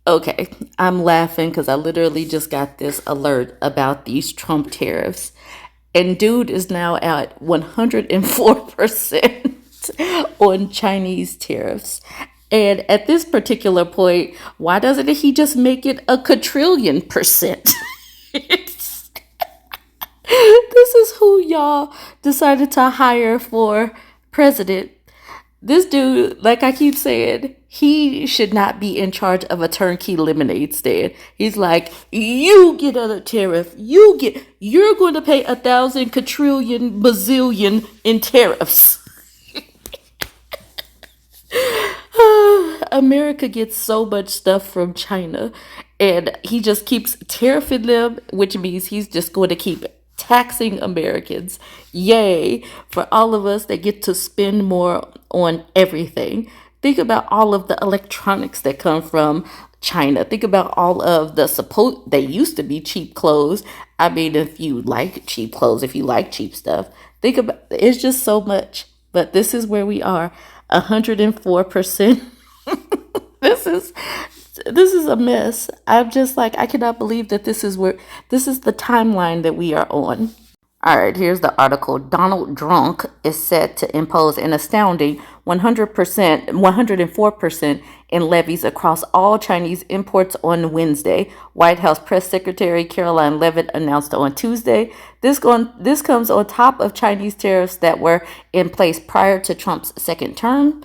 Okay, I'm laughing because I literally just got this alert about these Trump tariffs. And dude is now at 104% on Chinese tariffs. And at this particular point, why doesn't he just make it a quadrillion percent? This is who y'all decided to hire for president. This dude, like I keep saying, he should not be in charge of a turnkey lemonade stand. He's like, you get a tariff. You're going to pay 1,000 quadrillion bazillion in tariffs. America gets so much stuff from China, and he just keeps tariffing them, which means he's just going to keep taxing Americans. Yay, for all of us that get to spend more on everything. Think about all of the electronics that come from China. Think about all of they used to be cheap clothes. I mean, if you like cheap clothes, if you like cheap stuff, think about it's just so much. But this is where we are, 104%. This is this is a mess. I'm just like, I cannot believe that this is the timeline that we are on. All right, here's the article. Donald Trump is set to impose an astounding 104% in levies across all Chinese imports on Wednesday, White House Press Secretary Caroline Leavitt announced on Tuesday. This comes on top of Chinese tariffs that were in place prior to Trump's second term.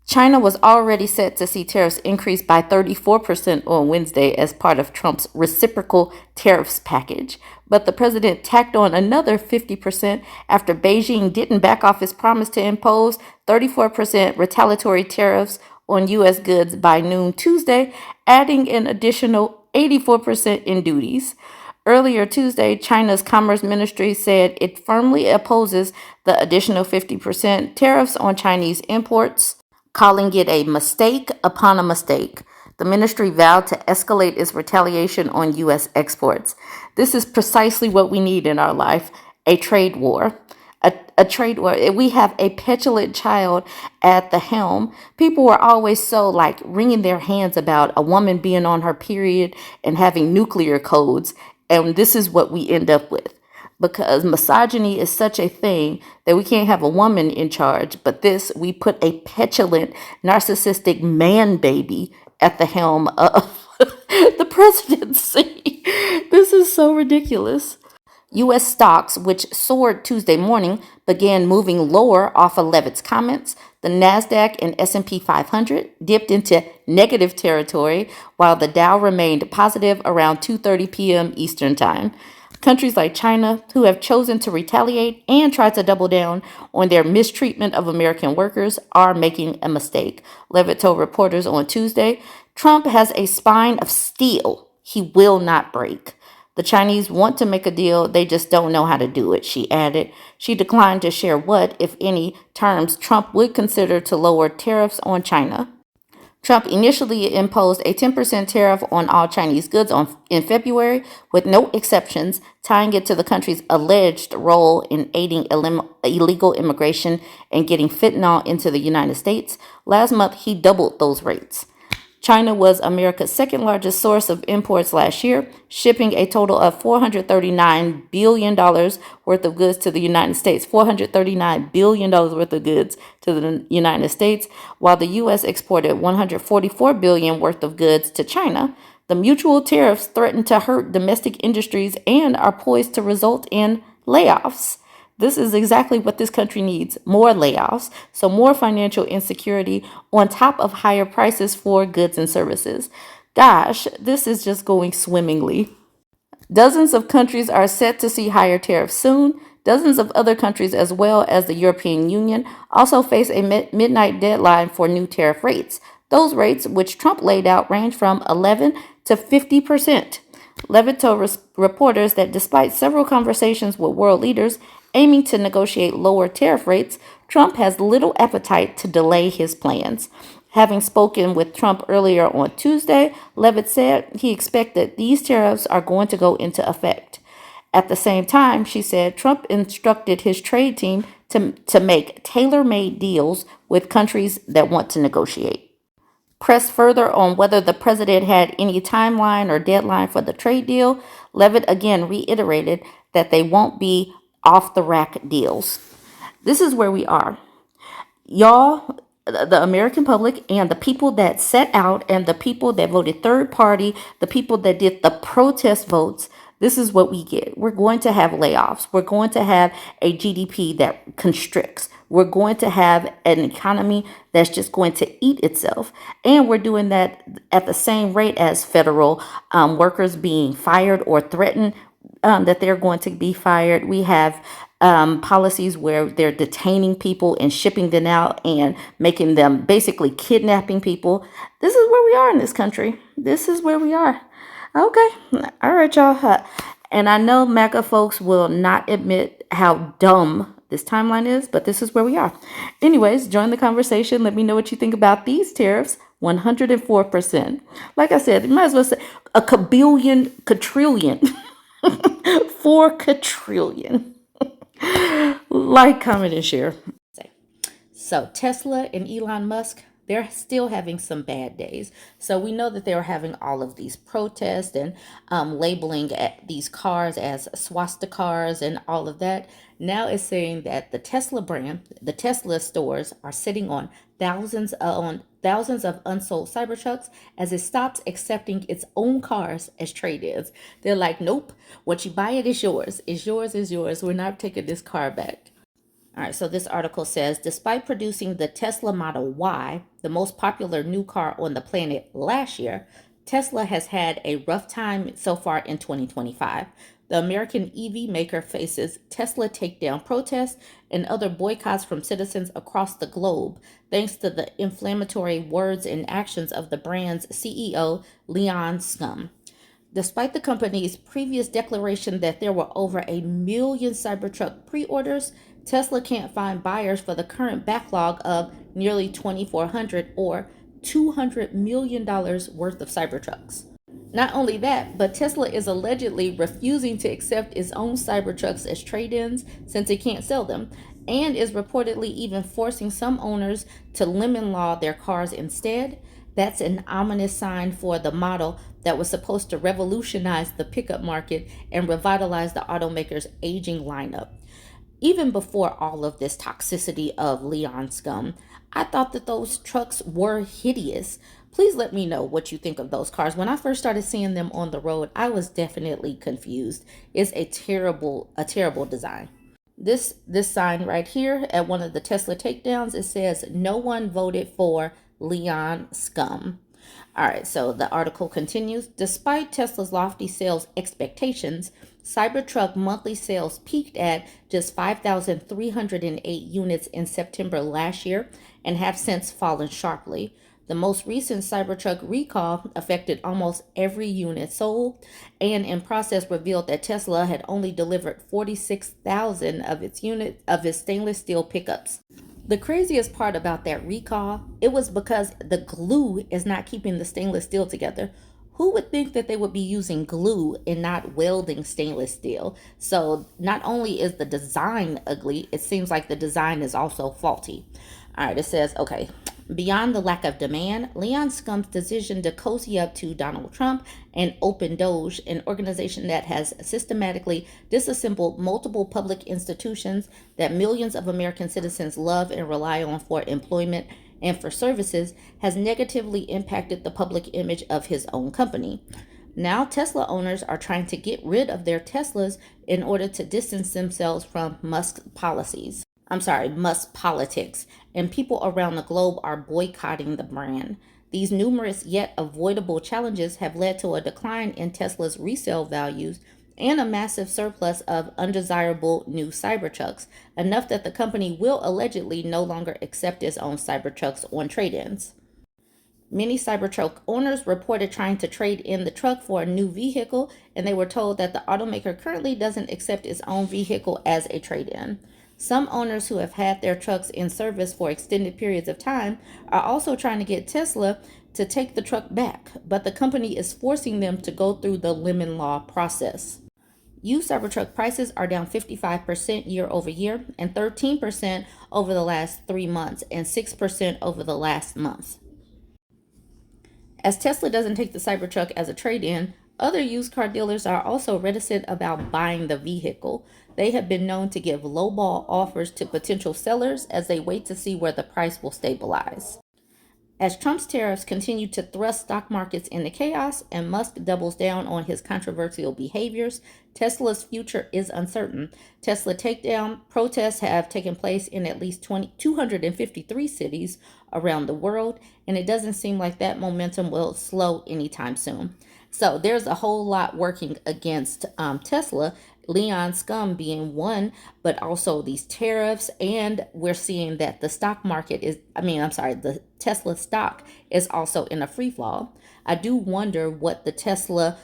China was already set to see tariffs increase by 34% on Wednesday as part of Trump's reciprocal tariffs package. But the president tacked on another 50% after Beijing didn't back off his promise to impose 34% retaliatory tariffs on U.S. goods by noon Tuesday, adding an additional 84% in duties. Earlier Tuesday, China's Commerce Ministry said it firmly opposes the additional 50% tariffs on Chinese imports, calling it a mistake upon a mistake. The ministry vowed to escalate its retaliation on U.S. exports. This is precisely what we need in our life, a trade war. A trade war. We have a petulant child at the helm. People were always so like wringing their hands about a woman being on her period and having nuclear codes. And this is what we end up with. Because misogyny is such a thing that we can't have a woman in charge. But we put a petulant, narcissistic man baby at the helm of the presidency. This is so ridiculous. U.S. stocks, which soared Tuesday morning, began moving lower off of Leavitt's comments. The NASDAQ and S&P 500 dipped into negative territory, while the Dow remained positive around 2:30 p.m. Eastern Time. Countries like China, who have chosen to retaliate and try to double down on their mistreatment of American workers, are making a mistake. Leavitt told reporters on Tuesday, Trump has a spine of steel he will not break. The Chinese want to make a deal, they just don't know how to do it, she added. She declined to share what, if any, terms Trump would consider to lower tariffs on China. Trump initially imposed a 10% tariff on all Chinese goods in February, with no exceptions, tying it to the country's alleged role in aiding illegal immigration and getting fentanyl into the United States. Last month, he doubled those rates. China was America's second largest source of imports last year, shipping a total of $439 billion worth of goods to the United States. $439 billion worth of goods to the United States, while the U.S. exported $144 billion worth of goods to China. The mutual tariffs threaten to hurt domestic industries and are poised to result in layoffs. This is exactly what this country needs, more layoffs, so more financial insecurity on top of higher prices for goods and services. Gosh, this is just going swimmingly. Dozens of countries are set to see higher tariffs soon. Dozens of other countries, as well as the European Union, also face a midnight deadline for new tariff rates. Those rates, which Trump laid out, range from 11 to 50%. Leavitt told reporters that despite several conversations with world leaders aiming to negotiate lower tariff rates, Trump has little appetite to delay his plans. Having spoken with Trump earlier on Tuesday, Leavitt said he expected these tariffs are going to go into effect. At the same time, she said Trump instructed his trade team to make tailor-made deals with countries that want to negotiate. Pressed further on whether the president had any timeline or deadline for the trade deal, Levitt again reiterated that they won't be off the rack deals. This is where we are. Y'all, the American public and the people that set out and the people that voted third party, the people that did the protest votes, this is what we get. We're going to have layoffs. We're going to have a GDP that constricts. We're going to have an economy that's just going to eat itself. And we're doing that at the same rate as federal workers being fired or threatened that they're going to be fired. We have policies where they're detaining people and shipping them out and making them basically kidnapping people. This is where we are in this country. This is where we are. Okay. All right, y'all. And I know MAGA folks will not admit how dumb this timeline is, but this is where we are. Anyways, join the conversation. Let me know what you think about these tariffs. 104%. Like I said, you might as well say a kabillion, quadrillion. 4 quadrillion. Like, comment, and share. So Tesla and Elon Musk, they're still having some bad days. So we know that they were having all of these protests and labeling these cars as swastikars and all of that. Now it's saying that the Tesla brand, the Tesla stores are sitting on thousands of unsold Cybertrucks as it stops accepting its own cars as trade-ins. They're like, nope, what you buy it is yours. It's yours, is yours. We're not taking this car back. All right, so this article says, despite producing the Tesla Model Y, the most popular new car on the planet last year, Tesla has had a rough time so far in 2025. The American EV maker faces Tesla takedown protests and other boycotts from citizens across the globe, thanks to the inflammatory words and actions of the brand's CEO, Elon Musk. Despite the company's previous declaration that there were over 1 million Cybertruck pre-orders, Tesla can't find buyers for the current backlog of nearly 2,400 or $200 million worth of Cybertrucks. Not only that, but Tesla is allegedly refusing to accept its own Cybertrucks as trade-ins since it can't sell them, and is reportedly even forcing some owners to lemon law their cars instead. That's an ominous sign for the model that was supposed to revolutionize the pickup market and revitalize the automaker's aging lineup. Even before all of this toxicity of Leon scum, I thought that those trucks were hideous. Please let me know what you think of those cars. When I first started seeing them on the road, I was definitely confused. It's a terrible design. This sign right here at one of the Tesla takedowns, it says, "No one voted for Leon scum." All right, so the article continues. Despite Tesla's lofty sales expectations, Cybertruck monthly sales peaked at just 5,308 units in September last year and have since fallen sharply. The most recent Cybertruck recall affected almost every unit sold, and in process revealed that Tesla had only delivered 46,000 of its stainless steel pickups. The craziest part about that recall, it was because the glue is not keeping the stainless steel together. Who would think that they would be using glue and not welding stainless steel? So not only is the design ugly, it seems like the design is also faulty. All right, it says, okay, beyond the lack of demand, Leon Scum's decision to cozy up to Donald Trump and Open Doge, an organization that has systematically disassembled multiple public institutions that millions of American citizens love and rely on for employment and for services, has negatively impacted the public image of his own company. Now, Tesla owners are trying to get rid of their Teslas in order to distance themselves from Musk's politics, and people around the globe are boycotting the brand. These numerous yet avoidable challenges have led to a decline in Tesla's resale values and a massive surplus of undesirable new Cybertrucks, enough that the company will allegedly no longer accept its own Cybertrucks on trade-ins. Many Cybertruck owners reported trying to trade in the truck for a new vehicle, and they were told that the automaker currently doesn't accept its own vehicle as a trade-in. Some owners who have had their trucks in service for extended periods of time are also trying to get Tesla to take the truck back, but the company is forcing them to go through the lemon law process. Used Cybertruck prices are down 55% year over year and 13% over the last 3 months and 6% over the last month. As Tesla doesn't take the Cybertruck as a trade-in, other used car dealers are also reticent about buying the vehicle. They have been known to give lowball offers to potential sellers as they wait to see where the price will stabilize. As Trump's tariffs continue to thrust stock markets into chaos and Musk doubles down on his controversial behaviors, Tesla's future is uncertain. Tesla takedown protests have taken place in at least 253 cities around the world, and it doesn't seem like that momentum will slow anytime soon. So there's a whole lot working against Tesla, Leon scum being one, but also these tariffs. And we're seeing that the stock market the Tesla stock is also in a free fall. I do wonder what the Tesla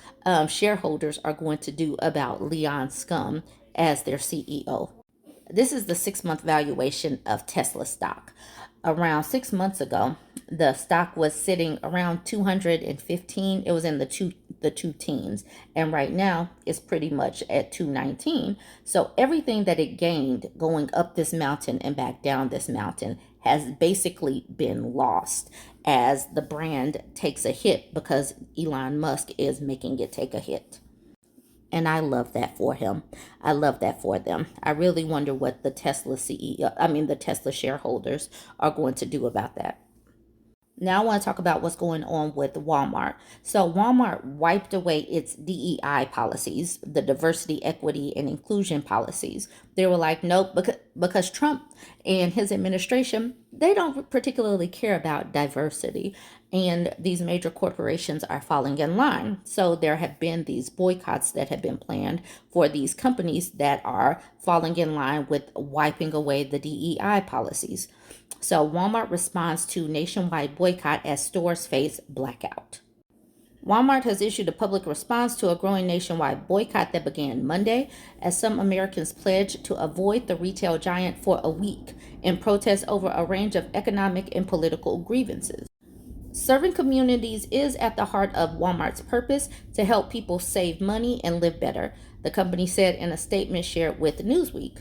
shareholders are going to do about Leon scum as their CEO. This is the 6-month valuation of Tesla stock. Around 6 months ago, the stock was sitting around 215. It was in the two teens, and right now it's pretty much at 219. So everything that it gained going up this mountain and back down this mountain has basically been lost as the brand takes a hit because Elon Musk is making it take a hit. And I love that for him. I love that for them. I really wonder what the Tesla the Tesla shareholders are going to do about that. Now I want to talk about what's going on with Walmart. So Walmart wiped away its DEI policies, the diversity, equity, and inclusion policies. They were like, nope, because Trump and his administration, they don't particularly care about diversity. And these major corporations are falling in line. So there have been these boycotts that have been planned for these companies that are falling in line with wiping away the DEI policies. So Walmart responds to nationwide boycott as stores face blackout. Walmart has issued a public response to a growing nationwide boycott that began Monday as some Americans pledged to avoid the retail giant for a week in protest over a range of economic and political grievances. Serving communities is at the heart of Walmart's purpose to help people save money and live better, the company said in a statement shared with Newsweek.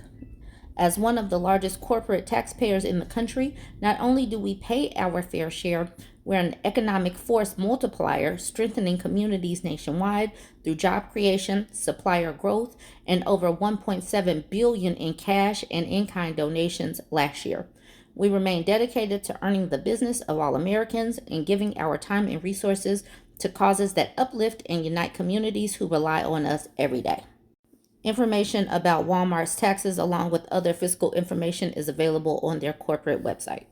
As one of the largest corporate taxpayers in the country, not only do we pay our fair share, we're an economic force multiplier, strengthening communities nationwide through job creation, supplier growth, and over $1.7 billion in cash and in-kind donations last year. We remain dedicated to earning the business of all Americans and giving our time and resources to causes that uplift and unite communities who rely on us every day. Information about Walmart's taxes along with other fiscal information is available on their corporate website.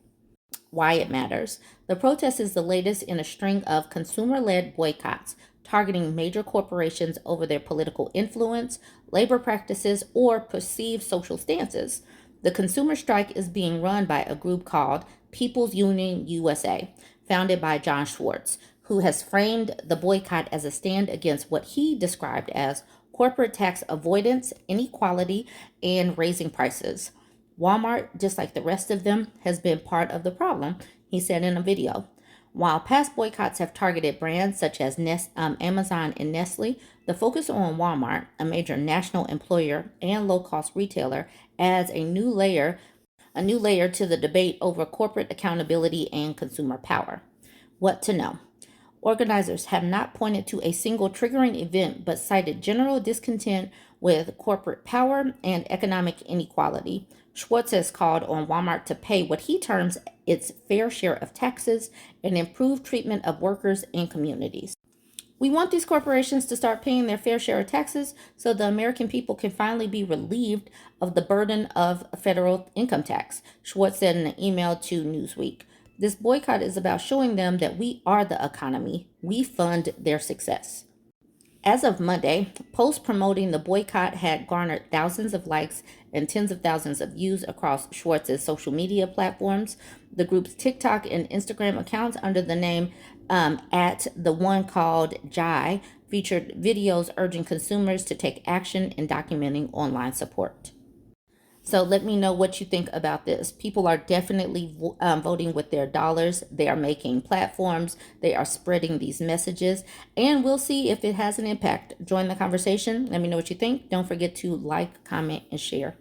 Why it matters. The protest is the latest in a string of consumer-led boycotts targeting major corporations over their political influence, labor practices, or perceived social stances. The consumer strike is being run by a group called People's Union USA, founded by John Schwartz, who has framed the boycott as a stand against what he described as corporate tax avoidance, inequality, and raising prices. Walmart, just like the rest of them, has been part of the problem, he said in a video. While past boycotts have targeted brands such as Amazon and Nestle, the focus on Walmart, a major national employer and low-cost retailer, adds a new layer to the debate over corporate accountability and consumer power. What to know? Organizers have not pointed to a single triggering event, but cited general discontent with corporate power and economic inequality. Schwartz has called on Walmart to pay what he terms its fair share of taxes and improve treatment of workers and communities. We want these corporations to start paying their fair share of taxes so the American people can finally be relieved of the burden of federal income tax, Schwartz said in an email to Newsweek. This boycott is about showing them that we are the economy. We fund their success. As of Monday, posts promoting the boycott had garnered thousands of likes and tens of thousands of views across Schwartz's social media platforms. The group's TikTok and Instagram accounts under the name at the one called Jai featured videos urging consumers to take action and documenting online support. So let me know what you think about this. People are definitely voting with their dollars. They are making platforms. They are spreading these messages. And we'll see if it has an impact. Join the conversation. Let me know what you think. Don't forget to like, comment, and share.